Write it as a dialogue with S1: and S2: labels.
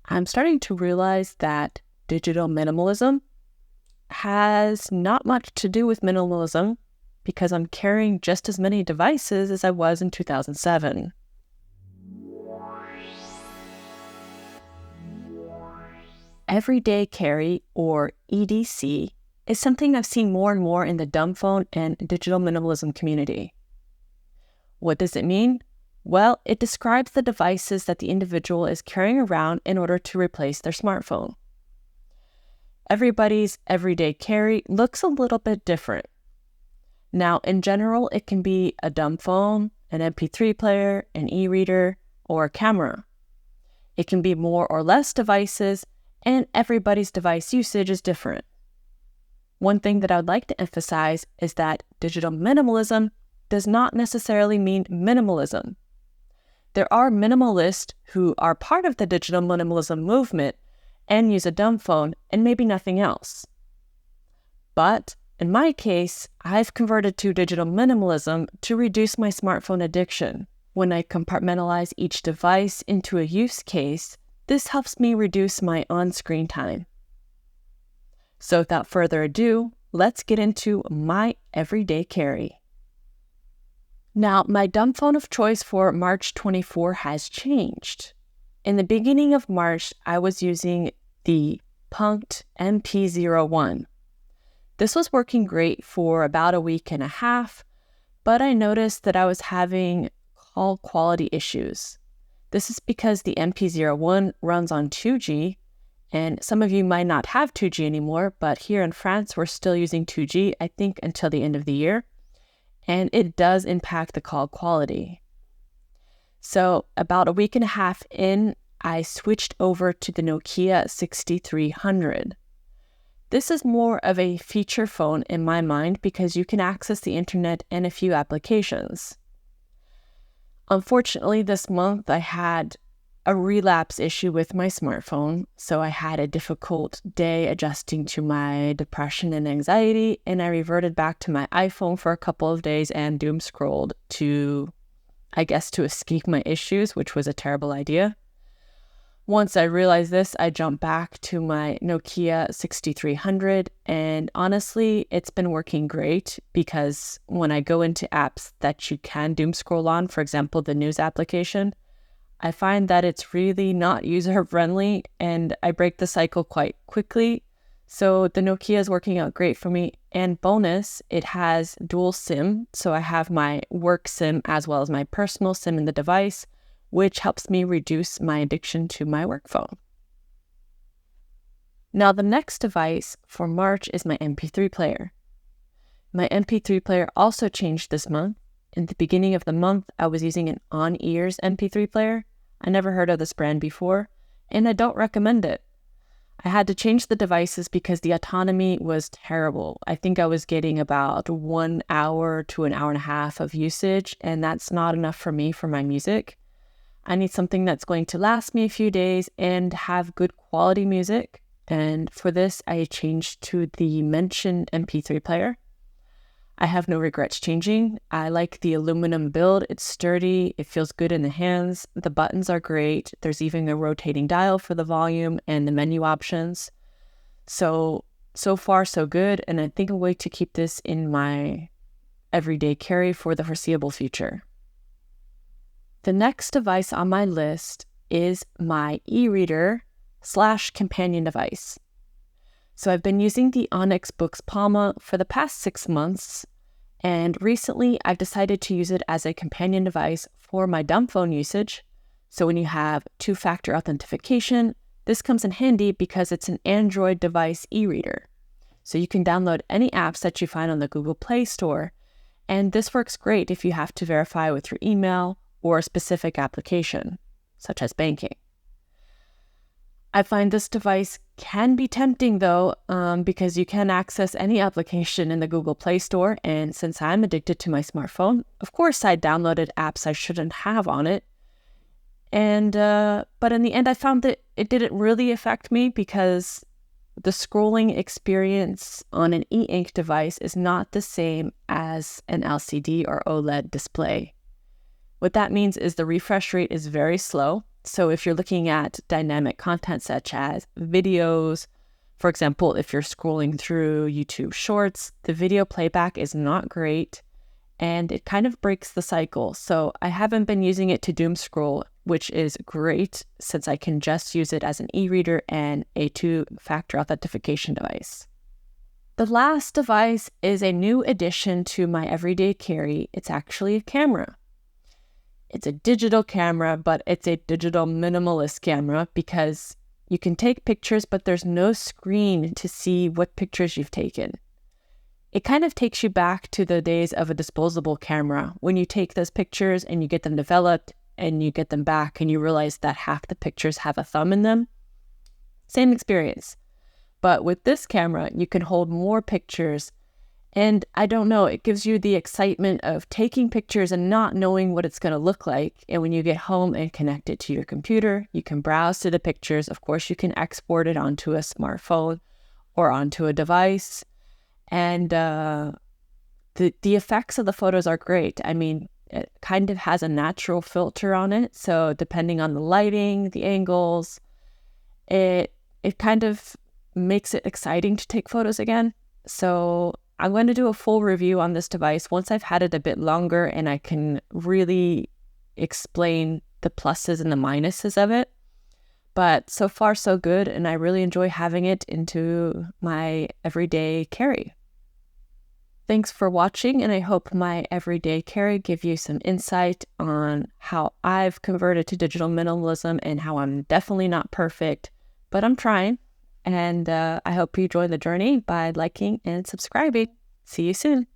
S1: I'm starting to realize that digital minimalism has not much to do with minimalism because I'm carrying just as many devices as I was in 2007. Everyday carry, or EDC, is something I've seen more and more in the Dumbphone and digital minimalism community. What does it mean? Well, it describes the devices that the individual is carrying around in order to replace their smartphone. Everybody's everyday carry looks a little bit different. Now, in general, it can be a Dumbphone, an MP3 player, an e-reader, or a camera. It can be more or less devices, and everybody's device usage is different. One thing that I would like to emphasize is that digital minimalism does not necessarily mean minimalism. There are minimalists who are part of the digital minimalism movement and use a Dumbphone and maybe nothing else. But in my case, I've converted to digital minimalism to reduce my smartphone addiction. When I compartmentalize each device into a use case, this helps me reduce my on-screen time. So without further ado, let's get into my everyday carry. Now, my Dumbphone of choice for March 24 has changed. In the beginning of March, I was using the Punked MP01. This was working great for about a week and a half, but I noticed that I was having call quality issues. This is because the MP01 runs on 2G, and some of you might not have 2G anymore, but here in France, we're still using 2G, I think, until the end of the year. And it does impact the call quality. So about a week and a half in, I switched over to the Nokia 6300. This is more of a feature phone in my mind because you can access the internet and a few applications. Unfortunately, this month I had a relapse issue with my smartphone, so I had a difficult day adjusting to my depression and anxiety, and I reverted back to my iPhone for a couple of days and doom scrolled to escape my issues, which was a terrible idea. Once I realized this, I jumped back to my Nokia 6300, and honestly, it's been working great because when I go into apps that you can doom scroll on, for example, the news application, I find that it's really not user-friendly and I break the cycle quite quickly. So the Nokia is working out great for me. And bonus, it has dual SIM. So I have my work SIM as well as my personal SIM in the device, which helps me reduce my addiction to my work phone. Now the next device for March is my MP3 player. My MP3 player also changed this month. In the beginning of the month, I was using an on-ears MP3 player. I never heard of this brand before, and I don't recommend it. I had to change the devices because the autonomy was terrible. I think I was getting about 1 hour to an hour and a half of usage, and that's not enough for me for my music. I need something that's going to last me a few days and have good quality music. And for this, I changed to the Mechen MP3 player. I have no regrets changing. I like the aluminum build. It's sturdy. It feels good in the hands. The buttons are great. There's even a rotating dial for the volume and the menu options. So far, so good. And I think I'm going to keep this in my everyday carry for the foreseeable future. The next device on my list is my e-reader / companion device. So I've been using the Onyx Boox Palma for the past 6 months, and recently I've decided to use it as a companion device for my Dumbphone usage. So when you have two-factor authentication, this comes in handy because it's an Android device e-reader. So you can download any apps that you find on the Google Play Store, and this works great if you have to verify with your email or a specific application, such as banking. I find this device can be tempting though, because you can access any application in the Google Play Store, and since I'm addicted to my smartphone, of course I downloaded apps I shouldn't have on it. And but in the end I found that it didn't really affect me because the scrolling experience on an e-ink device is not the same as an LCD or OLED display. What that means is the refresh rate is very slow. So if you're looking at dynamic content such as videos, for example, if you're scrolling through YouTube Shorts, the video playback is not great and it kind of breaks the cycle. So I haven't been using it to doom scroll, which is great since I can just use it as an e-reader and a two-factor authentication device. The last device is a new addition to my everyday carry. It's actually a camera. It's a digital camera, but it's a digital minimalist camera because you can take pictures, but there's no screen to see what pictures you've taken. It kind of takes you back to the days of a disposable camera when you take those pictures and you get them developed and you get them back and you realize that half the pictures have a thumb in them. Same experience. But with this camera, you can hold more pictures. And I don't know, it gives you the excitement of taking pictures and not knowing what it's going to look like. And when you get home and connect it to your computer, you can browse to the pictures. Of course, you can export it onto a smartphone or onto a device. And the effects of the photos are great. I mean, it kind of has a natural filter on it. So depending on the lighting, the angles, it kind of makes it exciting to take photos again. So I'm going to do a full review on this device once I've had it a bit longer and I can really explain the pluses and the minuses of it. But so far, so good, and I really enjoy having it into my everyday carry. Thanks for watching, and I hope my everyday carry give you some insight on how I've converted to digital minimalism and how I'm definitely not perfect, but I'm trying. And I hope you join the journey by liking and subscribing. See you soon.